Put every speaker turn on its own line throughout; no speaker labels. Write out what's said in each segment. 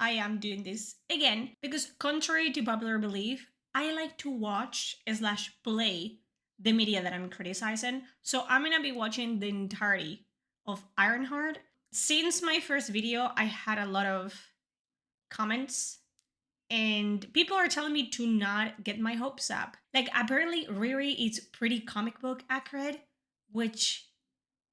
I am doing this again because, contrary to popular belief, I like to watch slash play the media that I'm criticizing. So I'm gonna be watching the entirety of Ironheart. Since my first video, I had a lot of comments and people are telling me to not get my hopes up. Like, apparently Riri is pretty comic book accurate, which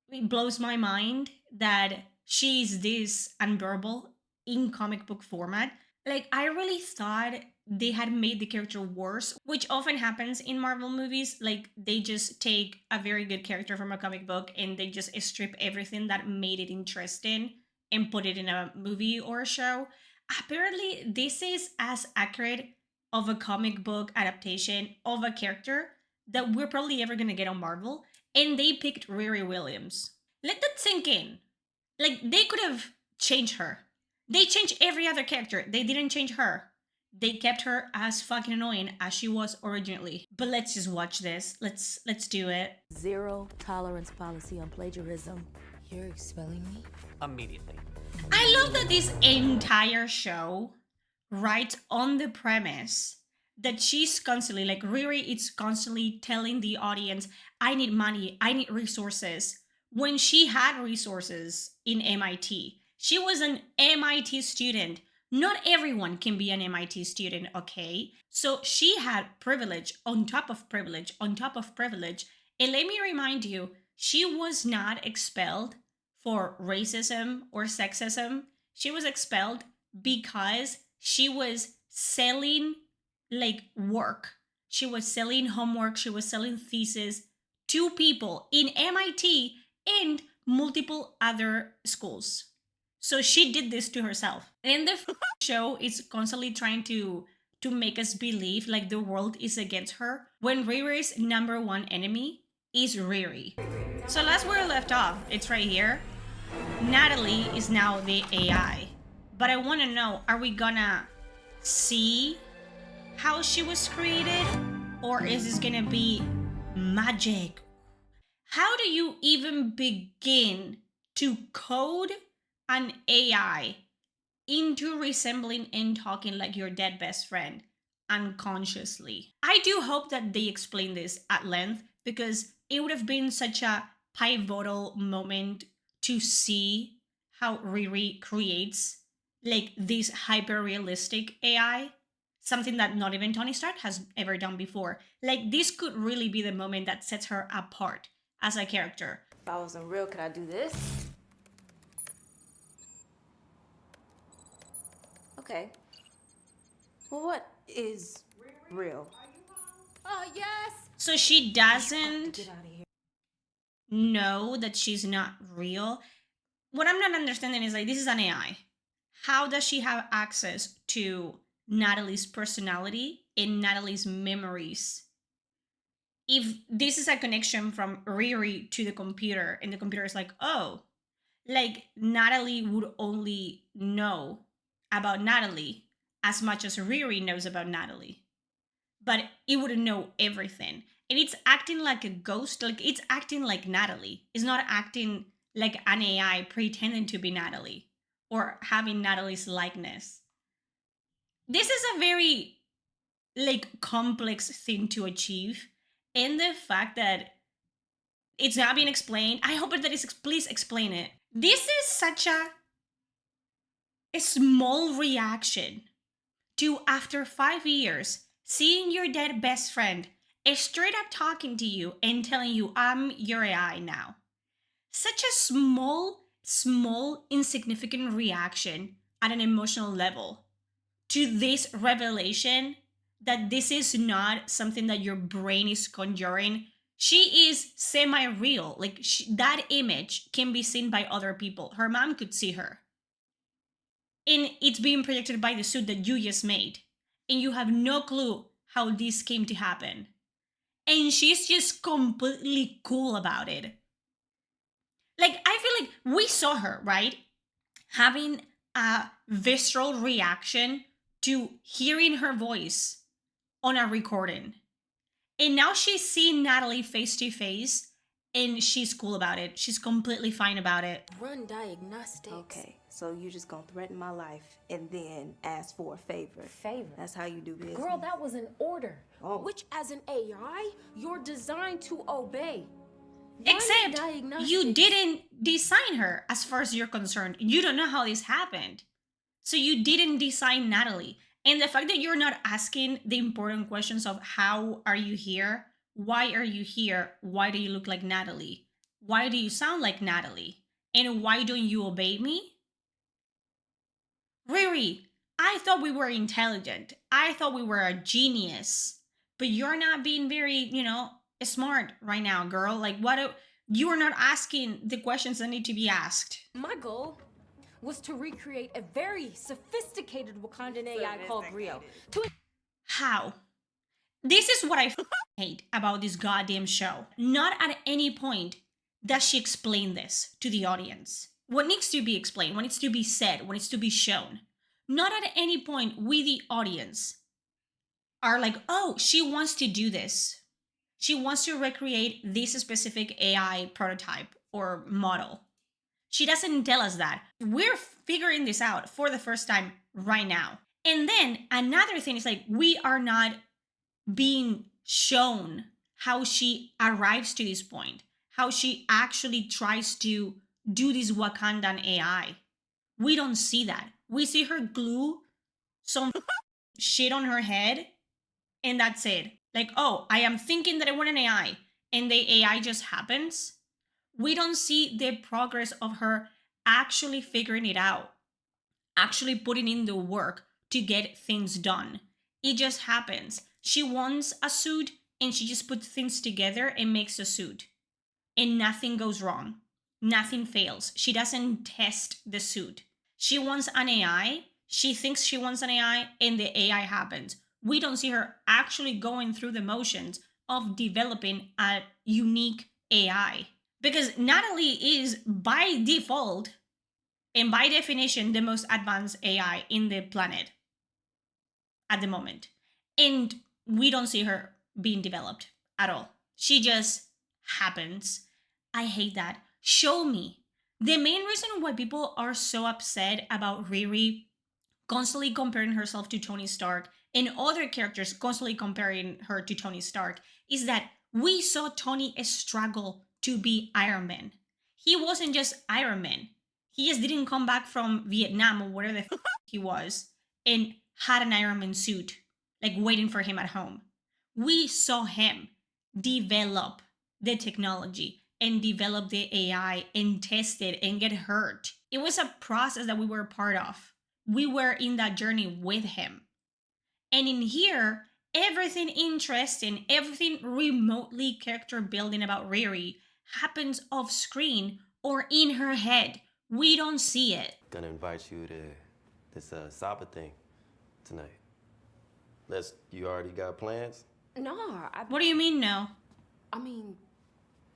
it blows my mind that she's this unbearable in comic book format. Like, I really thought they had made the character worse, which often happens in Marvel movies. Like, they just take a very good character from a comic book and they just strip everything that made it interesting and put it in a movie or a show. Apparently, this is as accurate of a comic book adaptation of a character that we're probably ever gonna get on Marvel, and they picked Riri Williams. Let that sink in. Like, they could have changed her. They changed every other character. They didn't change her. They kept her as fucking annoying as she was originally. But let's just watch this. Let's do it.
Zero tolerance policy on plagiarism.
You're expelling me?
Immediately.
I love that this entire show rides on the premise that she's constantly, like, Riri is constantly telling the audience, I need money, I need resources, when she had resources in MIT. She was an MIT student. Not everyone can be an MIT student, okay? So she had privilege on top of privilege on top of privilege. And let me remind you, she was not expelled for racism or sexism. She was expelled because she was selling, like, work. She was selling homework, she was selling thesis to people in MIT and multiple other schools. So she did this to herself. And the show is constantly trying to make us believe like the world is against her when Riri's number one enemy is Riri. So last where we left off, it's right here. Natalie is now the AI. But I want to know, are we gonna see how she was created? Or is this gonna be magic? How do you even begin to code an AI into resembling and talking like your dead best friend unconsciously? I do hope that they explain this at length because it would have been such a pivotal moment to see how Riri creates like this hyper realistic AI, something that not even Tony Stark has ever done before. Like, this could really be the moment that sets her apart as a character.
If I wasn't real, could I do this? Okay. Well, what is real? Oh, yes!
So she doesn't
Get out of here.
know that she's not real. What I'm not understanding is, like, this is an AI. How does she have access to Natalie's personality and Natalie's memories? If this is a connection from Riri to the computer and the computer is like, oh, like Natalie would only know about Natalie as much as Riri knows about Natalie, but it wouldn't know everything. And it's acting like a ghost, like it's acting like Natalie. It's not acting like an AI pretending to be Natalie or having Natalie's likeness. This is a very like complex thing to achieve. And the fact that it's not being explained, I hope that it's please explain it. This is such a small reaction to, after 5 years, seeing your dead best friend straight up talking to you and telling you, I'm your AI now. Such a small, insignificant reaction at an emotional level to this revelation that this is not something that your brain is conjuring. She is semi-real. Like, that image can be seen by other people. Her mom could see her. And it's being projected by the suit that you just made. And you have no clue how this came to happen. And she's just completely cool about it. Like, I feel like we saw her, right? Having a visceral reaction to hearing her voice on a recording. And now she's seeing Natalie face to face and she's cool about it. She's completely fine about it.
Run diagnostics. Okay, So you just gonna threaten my life and then ask for a favor.
Favor?
That's how you do business.
Girl, that was an order.
Oh.
Which, as an AI, you're designed to obey.
Except you didn't design her, as far as you're concerned. You don't know how this happened. So you didn't design Natalie. And the fact that you're not asking the important questions of how are you here? Why are you here? Why do you look like Natalie? Why do you sound like Natalie? And why don't you obey me? Riri, I thought we were intelligent. I thought we were a genius. But you're not being very, smart right now, girl. Like, you're not asking the questions that need to be asked.
My goal was to recreate a very sophisticated Wakandan AI called Rio.
How? This is what I hate about this goddamn show. Not at any point does she explain this to the audience. What needs to be explained, what needs to be said, what needs to be shown. Not at any point we, the audience, are like, oh, she wants to do this. She wants to recreate this specific AI prototype or model. She doesn't tell us that. We're figuring this out for the first time right now. And then another thing is like, we are not being shown how she arrives to this point, how she actually tries to do this Wakandan AI. We don't see that. We see her glue some shit on her head, and that's it. Like, oh, I am thinking that I want an AI, and the AI just happens. We don't see the progress of her actually figuring it out, actually putting in the work to get things done. It just happens. She wants a suit and she just puts things together and makes a suit. And nothing goes wrong. Nothing fails. She doesn't test the suit. She wants an AI. She thinks she wants an AI and the AI happens. We don't see her actually going through the motions of developing a unique AI. Because Natalie is by default and by definition the most advanced AI in the planet at the moment. And we don't see her being developed at all. She just happens. I hate that. Show me. The main reason why people are so upset about Riri constantly comparing herself to Tony Stark and other characters constantly comparing her to Tony Stark is that we saw Tony struggle to be Iron Man. He wasn't just Iron Man. He just didn't come back from Vietnam or whatever the he was and had an Iron Man suit, like waiting for him at home. We saw him develop the technology and develop the AI and test it and get hurt. It was a process that we were a part of. We were in that journey with him. And in here, everything interesting, everything remotely character building about Riri happens off screen or in her head. We don't see it.
Gonna invite you to this Saba thing tonight. You already got plans?
No,
What do you mean, no?
I mean,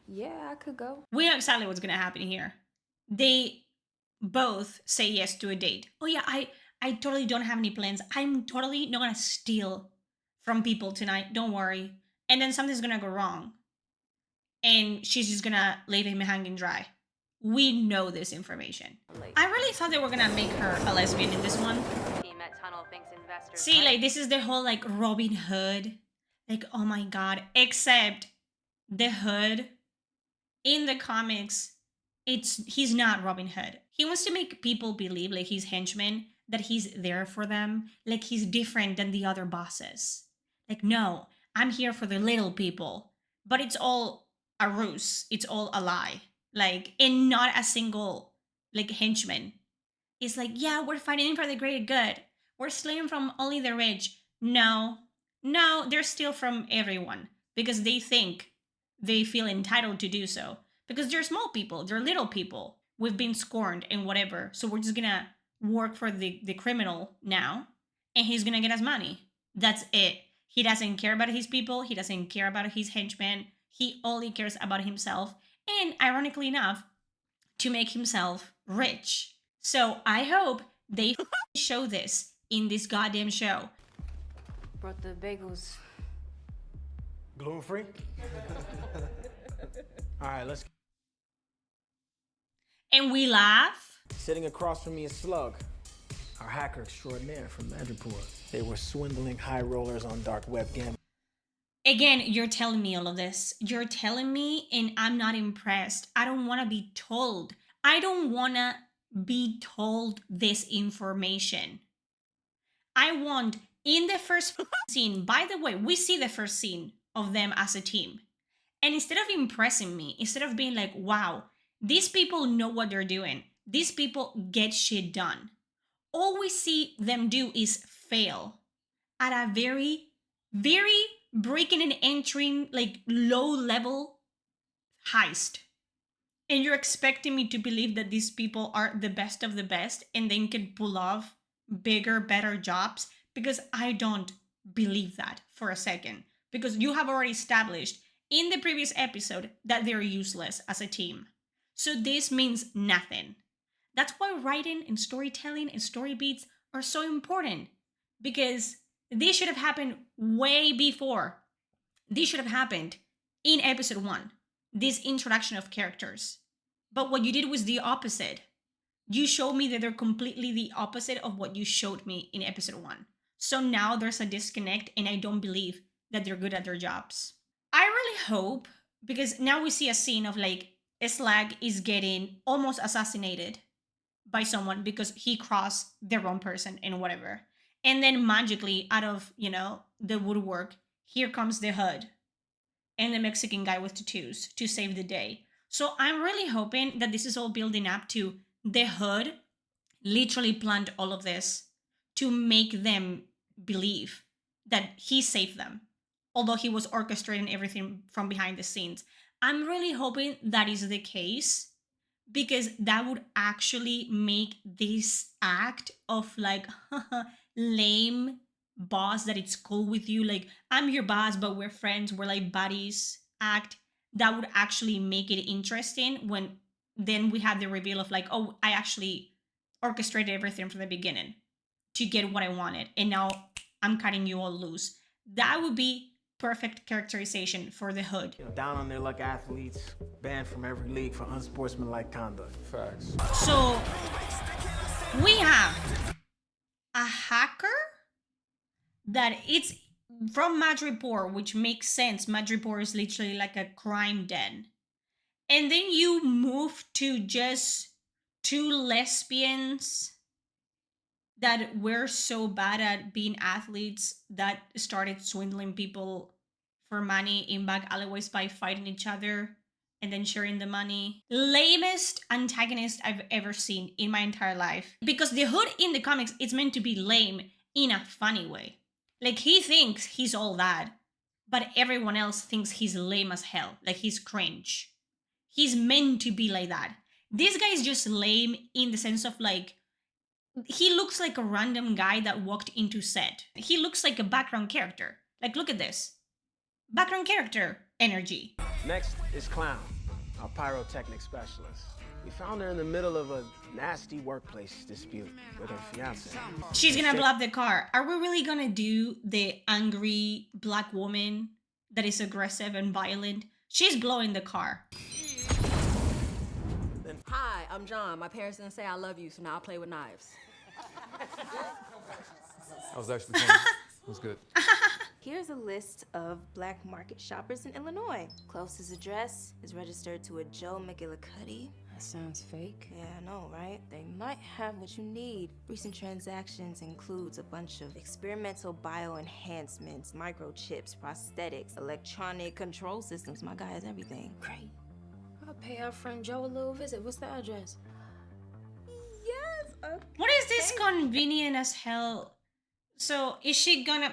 yeah, I could go.
We know exactly what's gonna happen here. They both say yes to a date. Oh yeah, I totally don't have any plans. I'm totally not gonna steal from people tonight. Don't worry. And then something's gonna go wrong. And she's just gonna leave him hanging dry. We know this information. I really thought they were gonna make her a lesbian in this one. See, like, this is the whole, like, Robin Hood. Like, oh my god. Except the Hood in the comics, he's not Robin Hood. He wants to make people believe, like, he's henchmen, that he's there for them. Like, he's different than the other bosses. Like, no, I'm here for the little people. But it's all a ruse. It's all a lie. Like, and not a single, like, henchman. It's like, yeah, we're fighting for the greater good. We're stealing from only the rich. No, they're stealing from everyone because they think they feel entitled to do so. Because they're small people, they're little people. We've been scorned and whatever. So we're just gonna work for the criminal now, and he's gonna get us money. That's it. He doesn't care about his people. He doesn't care about his henchmen. He only cares about himself. And ironically enough, to make himself rich. So I hope they show this in this goddamn show.
Brought the bagels.
Gluten-free? All right, let's...
And we laugh.
Sitting across from me is Slug, our hacker extraordinaire from Madripoor. They were swindling high rollers on dark web gambling.
Again, you're telling me all of this. You're telling me, and I'm not impressed. I don't want to be told. I don't want to be told this information. I want in the first scene, by the way, we see the first scene of them as a team. And instead of impressing me, instead of being like, wow, these people know what they're doing, these people get shit done, all we see them do is fail at a very, very breaking and entering, like low level heist. And you're expecting me to believe that these people are the best of the best and then can pull off bigger, better jobs? Because I don't believe that for a second. Because you have already established in the previous episode that they're useless as a team. So this means nothing. That's why writing and storytelling and story beats are so important. Because this should have happened way before. This should have happened in episode 1. This introduction of characters. But what you did was the opposite. You showed me that they're completely the opposite of what you showed me in episode 1. So now there's a disconnect and I don't believe that they're good at their jobs. I really hope, because now we see a scene of like Slag is getting almost assassinated by someone because he crossed the wrong person and whatever. And then magically out of, the woodwork, here comes the hood and the Mexican guy with tattoos to save the day. So I'm really hoping that this is all building up to the hood literally planned all of this to make them believe that he saved them, although he was orchestrating everything from behind the scenes. I'm really hoping that is the case, because that would actually make this act of like lame boss that it's cool with you, like I'm your boss but we're friends, we're like buddies act, that would actually make it interesting when then we have the reveal of like, oh, I actually orchestrated everything from the beginning to get what I wanted and now I'm cutting you all loose. That would be perfect characterization for the hood.
Down on their luck athletes, banned from every league for unsportsmanlike conduct.
Facts.
So we have a hacker that it's from Madripoor, which makes sense. Madripoor is literally like a crime den. And then you move to just 2 lesbians that were so bad at being athletes that started swindling people for money in back alleyways by fighting each other and then sharing the money. Lamest antagonist I've ever seen in my entire life. Because the hood in the comics, it's meant to be lame in a funny way. Like he thinks he's all that, but everyone else thinks he's lame as hell. Like he's cringe. He's meant to be like that. This guy is just lame in the sense of like, he looks like a random guy that walked into set. He looks like a background character. Like, look at this. Background character energy.
Next is Clown, our pyrotechnic specialist. We found her in the middle of a nasty workplace dispute with her fiance.
She's gonna blow up the car. Are we really gonna do the angry black woman that is aggressive and violent? She's blowing the car.
Hi, I'm John. My parents didn't say I love you, so now I play with knives.
That was actually funny. It was good.
Here's a list of black market shoppers in Illinois. Closest address is registered to a Joe McGillicuddy.
That sounds fake.
Yeah, I know, right? They might have what you need. Recent transactions includes a bunch of experimental bioenhancements, microchips, prosthetics, electronic control systems. My guy has everything.
Great. I'll pay our friend Joe a little visit. What's the address?
Yes, okay.
What is this convenient as hell? So is she gonna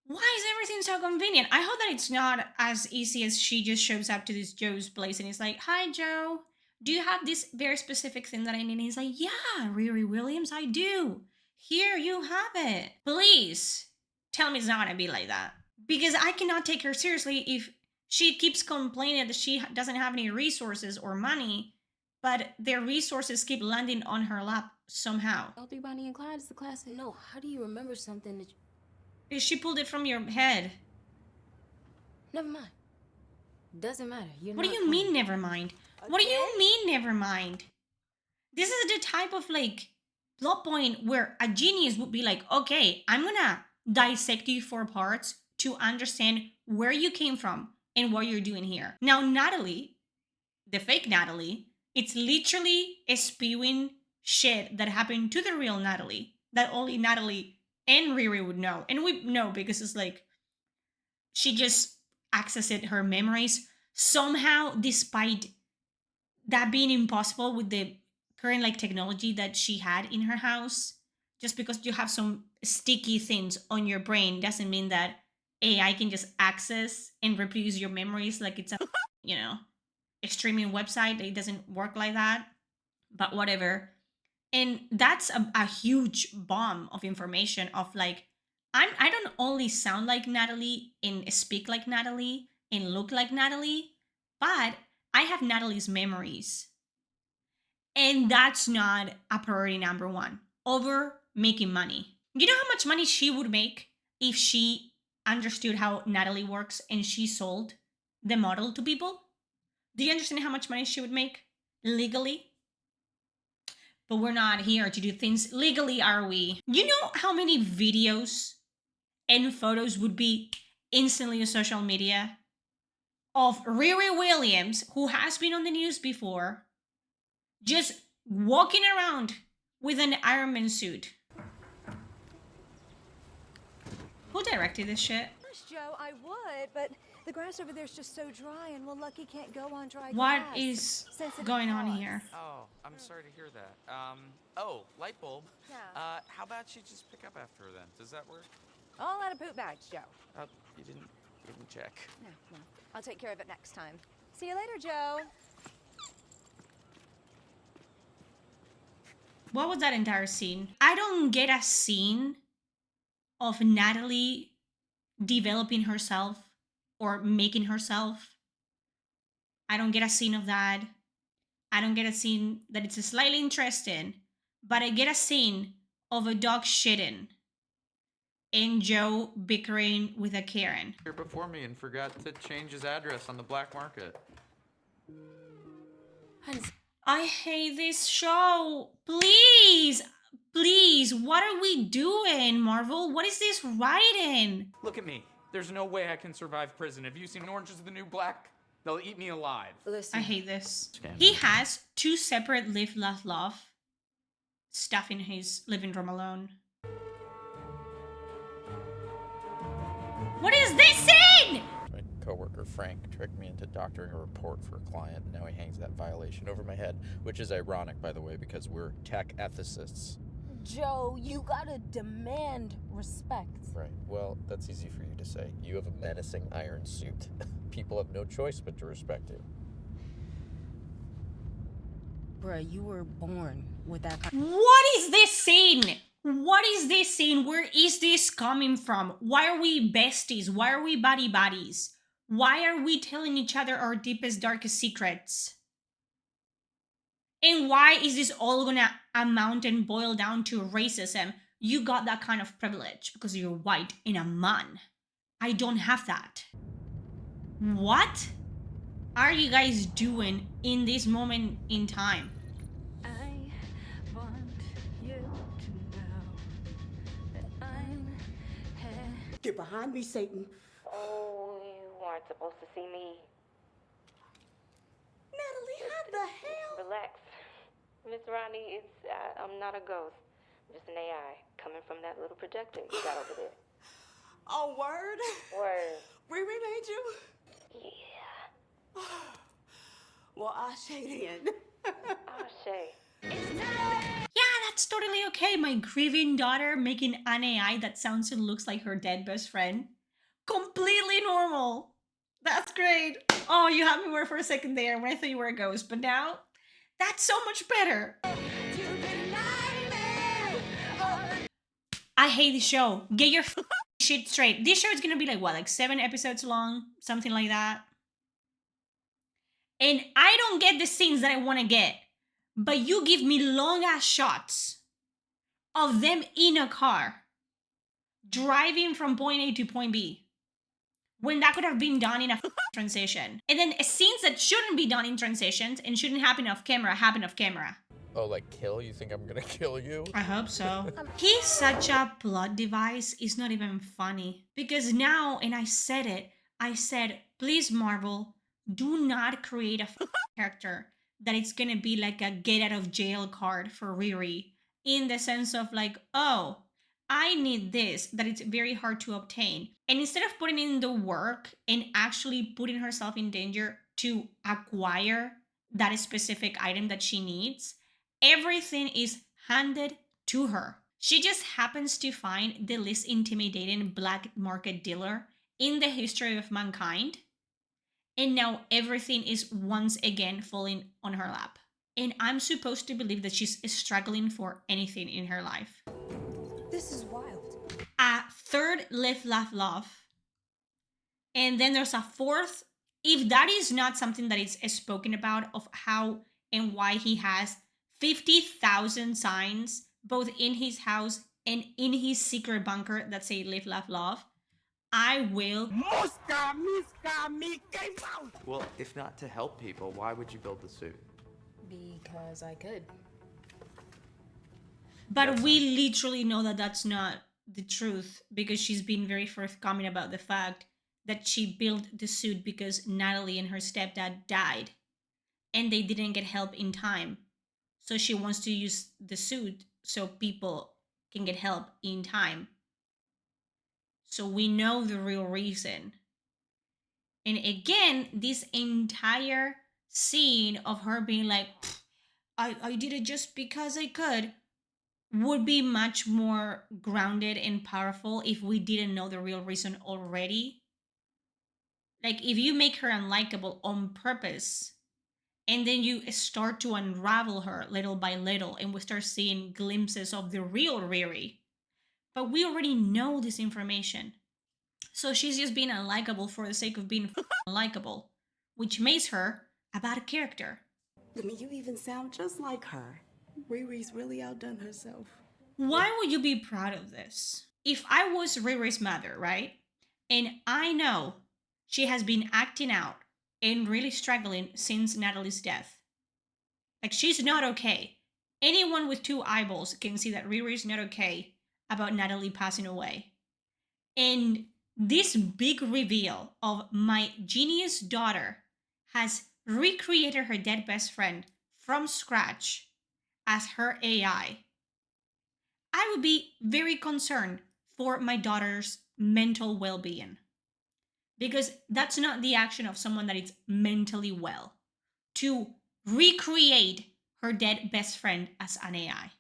Why is everything so convenient? I hope that it's not as easy as she just shows up to this Joe's place and is like, hi Joe, do you have this very specific thing that I need? And he's like, yeah, Riri Williams, I do. Here, you have it. Please tell me it's not gonna be like that. Because I cannot take her seriously if she keeps complaining that she doesn't have any resources or money, but their resources keep landing on her lap somehow.
L3 Bonnie and Clyde is the classic. No, how do you remember something that you...
She pulled it from your head.
Never mind. Doesn't matter.
What do you mean, never mind? What do you mean, never mind? This is the type of like plot point where a genius would be like, okay, I'm gonna dissect you for parts to understand where you came from and what you're doing here. Now, Natalie, the fake Natalie, it's literally a spewing shit that happened to the real Natalie that only Natalie and Riri would know. And we know because it's like she just accessed her memories somehow, despite that being impossible with the current like technology that she had in her house. Just because you have some sticky things on your brain doesn't mean that AI can just access and reproduce your memories like it's a you know a streaming website. It doesn't work like that, but whatever. And that's a huge bomb of information of like, I don't only sound like Natalie and speak like Natalie and look like Natalie, but I have Natalie's memories. And that's not a priority number one over making money. You know how much money she would make if she understood how Natalie works and she sold the model to people? Do you understand how much money she would make legally? But we're not here to do things legally, are we? You know how many videos and photos would be instantly on social media of Riri Williams, who has been on the news before, just walking around with an Iron Man suit? Who directed this shit?
Gosh, Joe, I would, but the grass over there is just so dry, and well, Lucky can't go on dry
What
grass.
is
Sensitive
going on
paws.
here?
Oh, I'm sorry to hear that. Oh, light bulb.
Yeah.
How about you just pick up after her then? Does that work?
All out of poop bags, Joe.
Oh, you didn't check.
No, no. I'll take care of it next time. See you later, Joe.
What was that entire scene? I don't get a scene of Natalie developing herself or making herself. I don't get a scene of that. I don't get a scene that it's slightly interesting, but I get a scene of a dog shitting and Joe bickering with a Karen.
Here before me and forgot to change his address on the black market.
I hate this show. Please, please, what are we doing, Marvel? What is this writing?
Look at me. There's no way I can survive prison. Have you seen Orange is the New Black? They'll eat me alive.
Listen.
I hate this.
Scam.
He has two separate live, laugh, love stuff in his living room alone. What is this scene?
My coworker Frank tricked me into doctoring a report for a client, and now he hangs that violation over my head, which is ironic, by the way, because we're tech ethicists.
Joe, you gotta demand respect.
Right. Well, that's easy for you to say. You have a menacing iron suit. People have no choice but to respect you.
Bruh, you were born with that kind.
What is this scene? What is this scene? Where is this coming from? Why are we besties? Why are we buddy buddies? Why are we telling each other our deepest, darkest secrets? And why is this all gonna amount and boil down to racism? You got that kind of privilege because you're white and a man. I don't have that. What are you guys doing in this moment in time?
I want you to know that I'm here.
Get behind me, Satan.
Oh, you weren't supposed to see me.
Natalie, how the hell?
Relax. Miss Ronnie, I'm not a ghost. I'm just an AI coming from that little projector you got over there.
Oh, word?
Word.
Riri made you?
Yeah.
Well, I shade in.
Oh, Shay.
Yeah, that's totally okay. My grieving daughter making an AI that sounds and looks like her dead best friend. Completely normal. That's great. Oh, you had me worried for a second there when I thought you were a ghost, but now that's so much better. I hate the show. Get your shit straight. This show is gonna be like what, like 7 episodes long? Something like that. And I don't get the scenes that I want to get. But you give me long ass shots of them in a car driving from point A to point B when that could have been done in a transition. And then scenes that shouldn't be done in transitions and shouldn't happen off camera happen off camera.
Oh, like kill? You think I'm gonna kill you?
I hope so. He's such a plot device, it's not even funny. Because now, and I said, please Marvel, do not create a character that it's gonna be like a get out of jail card for Riri. In the sense of like, oh, I need this, that it's very hard to obtain. And instead of putting in the work and actually putting herself in danger to acquire that specific item that she needs, everything is handed to her. She just happens to find the least intimidating black market dealer in the history of mankind. And now everything is once again falling on her lap. And I'm supposed to believe that she's struggling for anything in her life.
This is wild.
A third live, laugh, love. And then there's a fourth. If that is not something that is spoken about of how and why he has 50,000 signs both in his house and in his secret bunker that say live, laugh, love, I will.
Well, if not to help people, why would you build the suit?
Because I could.
But we literally know that that's not the truth, because she's been very forthcoming about the fact that she built the suit because Natalie and her stepdad died and they didn't get help in time. So she wants to use the suit so people can get help in time. So we know the real reason. And again, this entire scene of her being like, I did it just because I could, would be much more grounded and powerful if we didn't know the real reason already. Like, if you make her unlikable on purpose, and then you start to unravel her little by little, and we start seeing glimpses of the real Riri. But we already know this information. So she's just being unlikable for the sake of being unlikable, which makes her a bad character.
I mean, you even sound just like her. Riri's really outdone herself.
Why would you be proud of this? If I was Riri's mother, right? And I know she has been acting out and really struggling since Natalie's death. Like, she's not okay. Anyone with two eyeballs can see that Riri's not okay about Natalie passing away. And this big reveal of my genius daughter has recreated her dead best friend from scratch as her AI. I would be very concerned for my daughter's mental well-being, because that's not the action of someone that is mentally well, to recreate her dead best friend as an AI.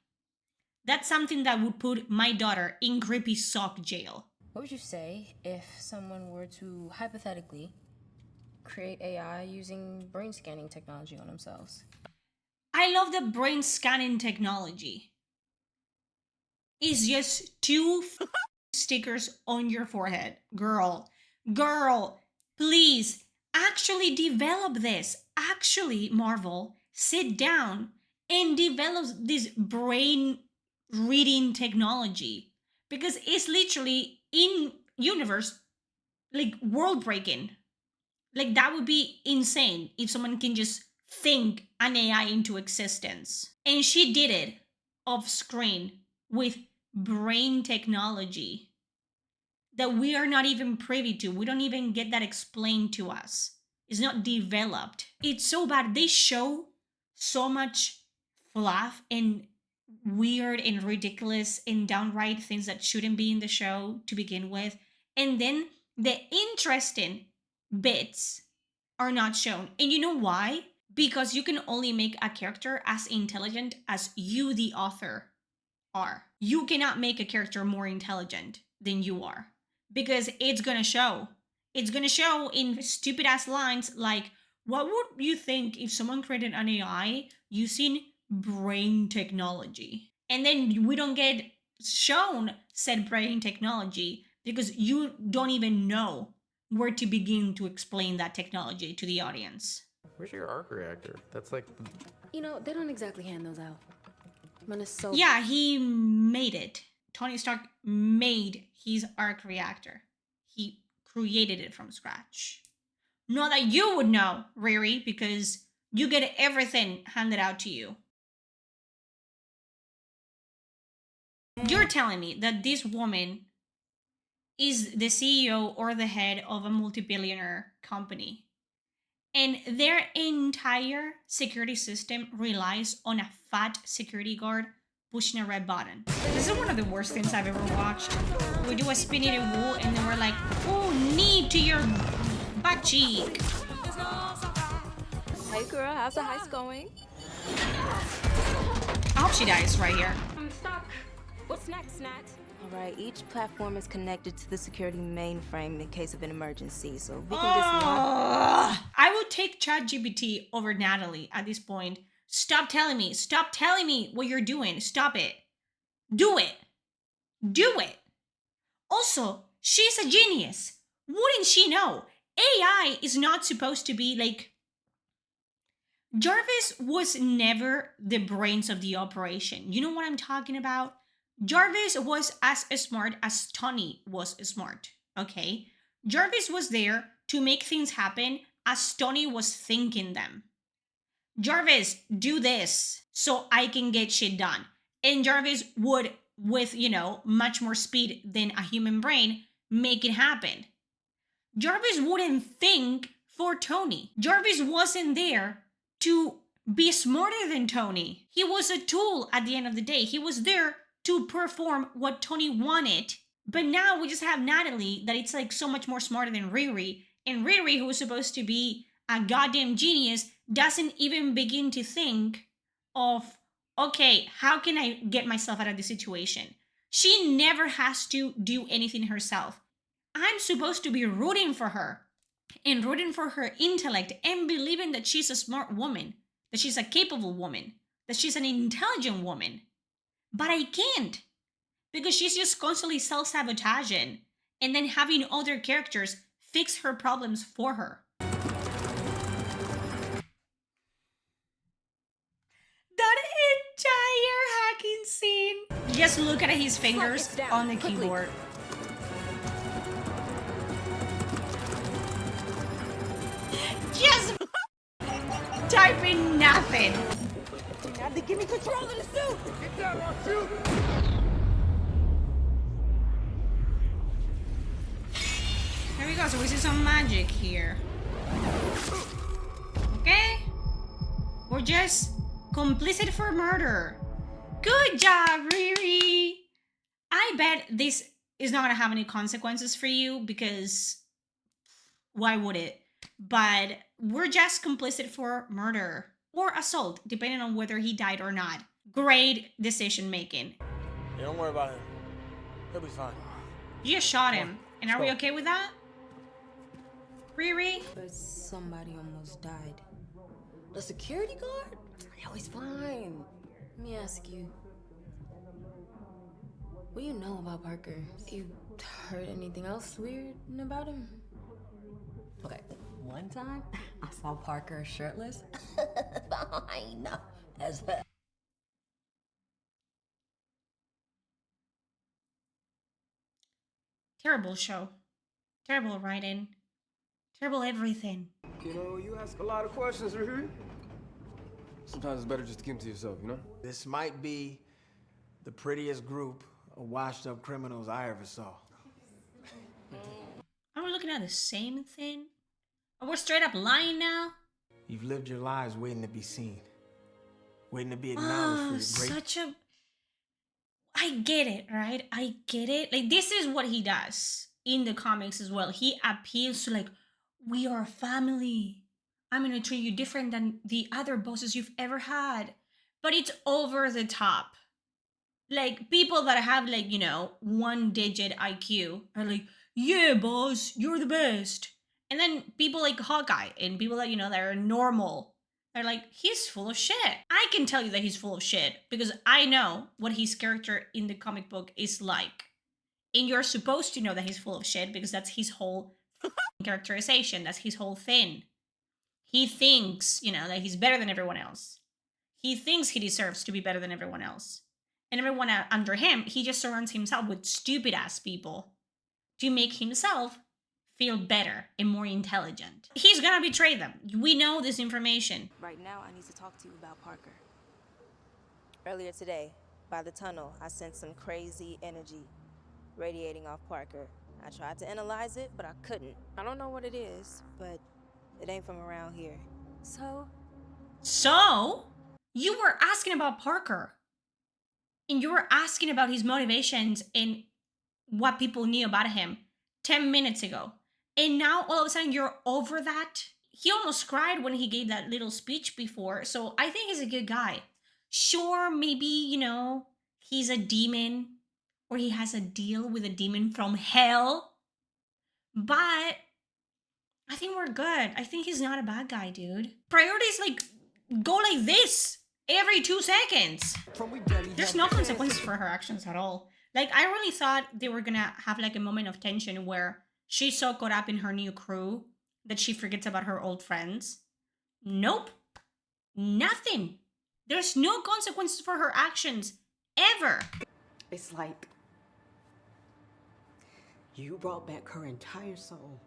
That's something that would put my daughter in creepy sock jail.
What would you say if someone were to hypothetically create AI using brain scanning technology on themselves?
I love the brain scanning technology. It's just two stickers on your forehead. Girl, please actually develop this. Actually, Marvel, sit down and develop this brain reading technology, because it's literally in universe, like world breaking. Like, that would be insane if someone can just think an AI into existence. And she did it off screen with brain technology that we are not even privy to. We don't even get that explained to us. It's not developed. It's so bad. They show so much fluff and weird and ridiculous and downright things that shouldn't be in the show to begin with. And then the interesting bits are not shown. And you know why? Because you can only make a character as intelligent as you, the author, are. You cannot make a character more intelligent than you are, because it's gonna show. It's gonna show in stupid ass lines like, what would you think if someone created an AI using brain technology? And then we don't get shown said brain technology because you don't even know where to begin to explain that technology to the audience.
Where's your arc reactor? That's like...
You know, they don't exactly hand those out.
Yeah, he made it. Tony Stark made his arc reactor. He created it from scratch. Not that you would know, Riri, because you get everything handed out to you. You're telling me that this woman is the CEO or the head of a multi-billionaire company, and their entire security system relies on a fat security guard pushing a red button. This is one of the worst things I've ever watched. We do a spinning a wool and then we're like, oh, knee to your butt cheek.
Hey girl, how's the heist going?
I hope she dies right here.
I'm stuck. What's next, Nat? All right, each platform is connected to the security mainframe in case of an emergency, so we can just log.
I would take ChatGPT over Natalie at this point. Stop telling me what you're doing. Stop it. Do it. Do it. Also, she's a genius. Wouldn't she know? AI is not supposed to be like... Jarvis was never the brains of the operation. You know what I'm talking about? Jarvis was as smart as Tony was smart, okay? Jarvis was there to make things happen as Tony was thinking them. Jarvis, do this so I can get shit done. And Jarvis would, with, much more speed than a human brain, make it happen. Jarvis wouldn't think for Tony. Jarvis wasn't there to be smarter than Tony. He was a tool at the end of the day. He was there to perform what Tony wanted. But now we just have Natalie that it's like so much more smarter than Riri. And Riri, who was supposed to be a goddamn genius, doesn't even begin to think of, okay, how can I get myself out of this situation? She never has to do anything herself. I'm supposed to be rooting for her and rooting for her intellect and believing that she's a smart woman, that she's a capable woman, that she's an intelligent woman. But I can't, because she's just constantly self-sabotaging and then having other characters fix her problems for her. That entire hacking scene. Just look at his fingers on the keyboard. Just typing nothing.
Now they give me control of the suit. Get down, I'll shoot.
There we go. So we see some magic here. Okay? We're just complicit for murder. Good job, Riri. I bet this is not gonna have any consequences for you because why would it? But we're just complicit for murder or assault, depending on whether he died or not. Great decision making.
Hey, don't worry about him. He'll be fine.
You just shot him. And are we okay with that? Riri?
But somebody almost died.
The security guard? Oh, he's fine.
Let me ask you. What do you know about Parker? You heard anything else weird about him?
Okay, one time I saw Parker shirtless fine as hell.
Terrible show. Terrible writing. Terrible everything.
You know, you ask a lot of questions, Riri. Sometimes it's better just to keep them to yourself, you know?
This might be the prettiest group of washed-up criminals I ever saw.
Are we looking at the same thing? Are we straight up lying now?
You've lived your lives waiting to be seen. Waiting to be acknowledged for your great...
Such a... I get it, right? I get it. Like, this is what he does in the comics as well. He appeals to, like, we are family. I'm gonna treat you different than the other bosses you've ever had. But it's over the top. Like, people that have, like, 1-digit IQ are like, yeah, boss, you're the best. And then people like Hawkeye and people that, that are normal, they're like, he's full of shit. I can tell you that he's full of shit because I know what his character in the comic book is like. And you're supposed to know that he's full of shit because that's his whole characterization. That's his whole thing. He thinks, that he's better than everyone else. He thinks he deserves to be better than everyone else. And everyone under him, he just surrounds himself with stupid ass people to make himself feel better and more intelligent. He's gonna betray them. We know this information.
Right now, I need to talk to you about Parker. Earlier today, by the tunnel, I sensed some crazy energy radiating off Parker. I tried to analyze it, but I couldn't. I don't know what it is, but it ain't from around here.
So, you were asking about Parker. And you were asking about his motivations and what people knew about him 10 minutes ago. And now all of a sudden you're over that? He almost cried when he gave that little speech before. So I think he's a good guy. Sure, maybe, he's a demon or he has a deal with a demon from hell. But I think we're good. I think he's not a bad guy, dude. Priorities go like this every 2 seconds. There's no consequences for her actions at all. I really thought they were gonna have a moment of tension where she's so caught up in her new crew that she forgets about her old friends. Nope. Nothing. There's no consequences for her actions ever.
It's like you brought back her entire soul.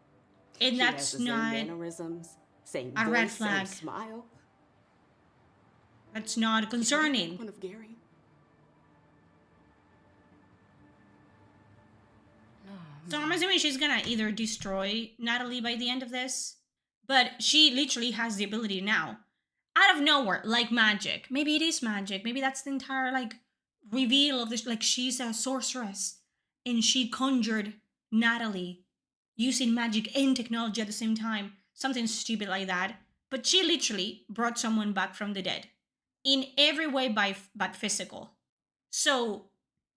And
she
that's
has the
not
same mannerisms, same
a
voice,
red flag.
same smile.
That's not concerning.
One of Gary.
So I'm assuming she's gonna either destroy Natalie by the end of this, but she literally has the ability now, out of nowhere, like magic. Maybe it is magic. Maybe that's the entire reveal of this. She's a sorceress, and she conjured Natalie using magic and technology at the same time. Something stupid like that. But she literally brought someone back from the dead, in every way but physical. So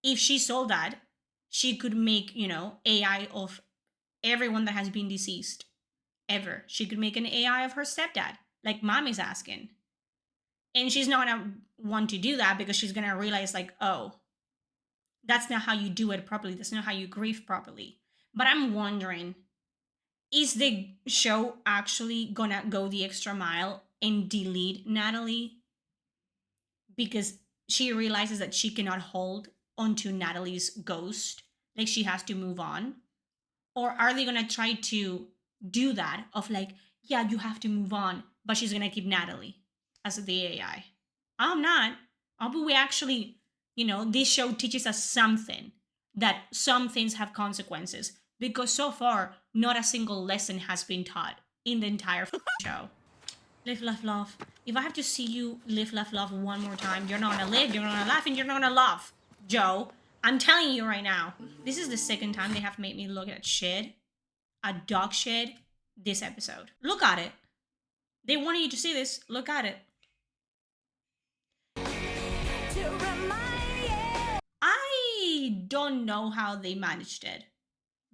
if she sold that, she could make, AI of everyone that has been deceased ever. She could make an AI of her stepdad, like Mom is asking. And she's not gonna want to do that because she's gonna realize, oh, that's not how you do it properly. That's not how you grieve properly. But I'm wondering, is the show actually gonna go the extra mile and delete Natalie? Because she realizes that she cannot hold onto Natalie's ghost. She has to move on. Or are they gonna try to do that of yeah, you have to move on, but she's gonna keep Natalie as the AI? I'm not. But we actually, this show teaches us something, that some things have consequences, because so far not a single lesson has been taught in the entire show. Live, laugh, love. If I have to see you live, laugh, love one more time, you're not gonna live, you're not gonna laugh, and you're not gonna love, Joe. I'm telling you right now, this is the second time they have made me look at shit, at dog shit, this episode. Look at it. They wanted you to see this. Look at it. I don't know how they managed it,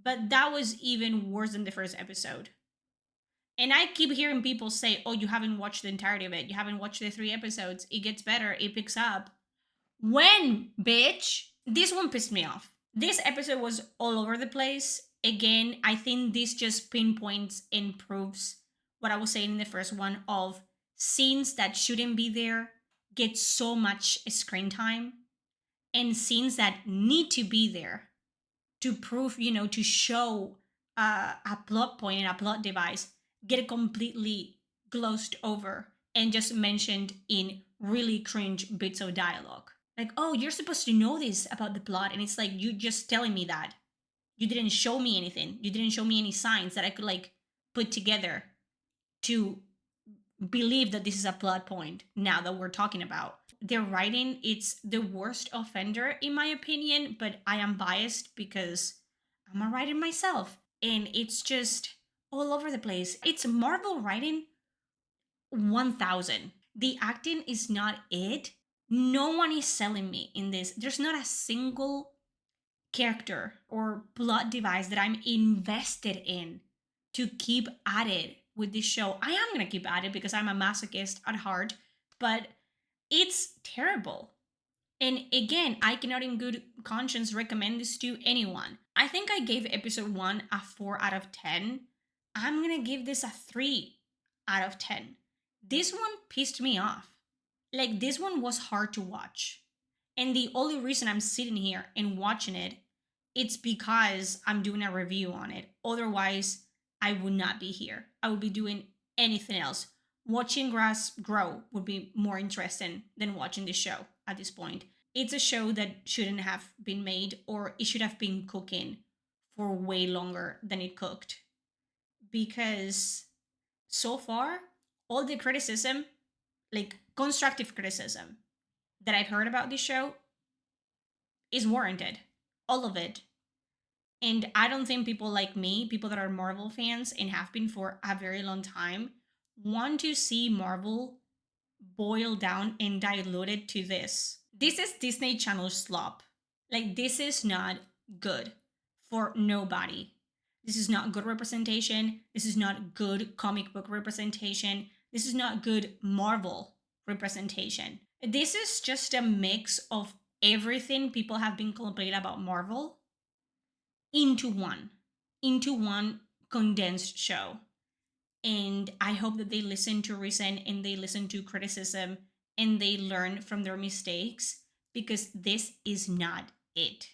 but that was even worse than the first episode. And I keep hearing people say, oh, you haven't watched the entirety of it. You haven't watched the 3 episodes. It gets better. It picks up. When, bitch? This one pissed me off. This episode was all over the place. Again, I think this just pinpoints and proves what I was saying in the first one, of scenes that shouldn't be there get so much screen time, and scenes that need to be there to prove, to show a plot point and a plot device get completely glossed over and just mentioned in really cringe bits of dialogue. Oh, you're supposed to know this about the plot, and it's you just telling me that. You didn't show me anything. You didn't show me any signs that I could put together to believe that this is a plot point now that we're talking about. Their writing, it's the worst offender in my opinion, but I am biased because I'm a writer myself, and it's just all over the place. It's Marvel writing 1000. The acting is not it. No one is selling me in this. There's not a single character or plot device that I'm invested in to keep at it with this show. I am gonna keep at it because I'm a masochist at heart, but it's terrible. And again, I cannot in good conscience recommend this to anyone. I think I gave episode 1 a 4 out of 10. I'm gonna give this a 3 out of 10. This one pissed me off. This one was hard to watch. And the only reason I'm sitting here and watching it, it's because I'm doing a review on it. Otherwise, I would not be here. I would be doing anything else. Watching grass grow would be more interesting than watching this show at this point. It's a show that shouldn't have been made, or it should have been cooking for way longer than it cooked. Because so far, all the criticism, like constructive criticism, that I've heard about this show is warranted. All of it. And I don't think people like me, people that are Marvel fans and have been for a very long time, want to see Marvel boiled down and diluted to this. This is Disney Channel slop. Like, this is not good for nobody. This is not good representation. This is not good comic book representation. This is not good Marvel representation. This is just a mix of everything people have been complaining about Marvel into one condensed show. And I hope that they listen to reason and they listen to criticism and they learn from their mistakes, because this is not it.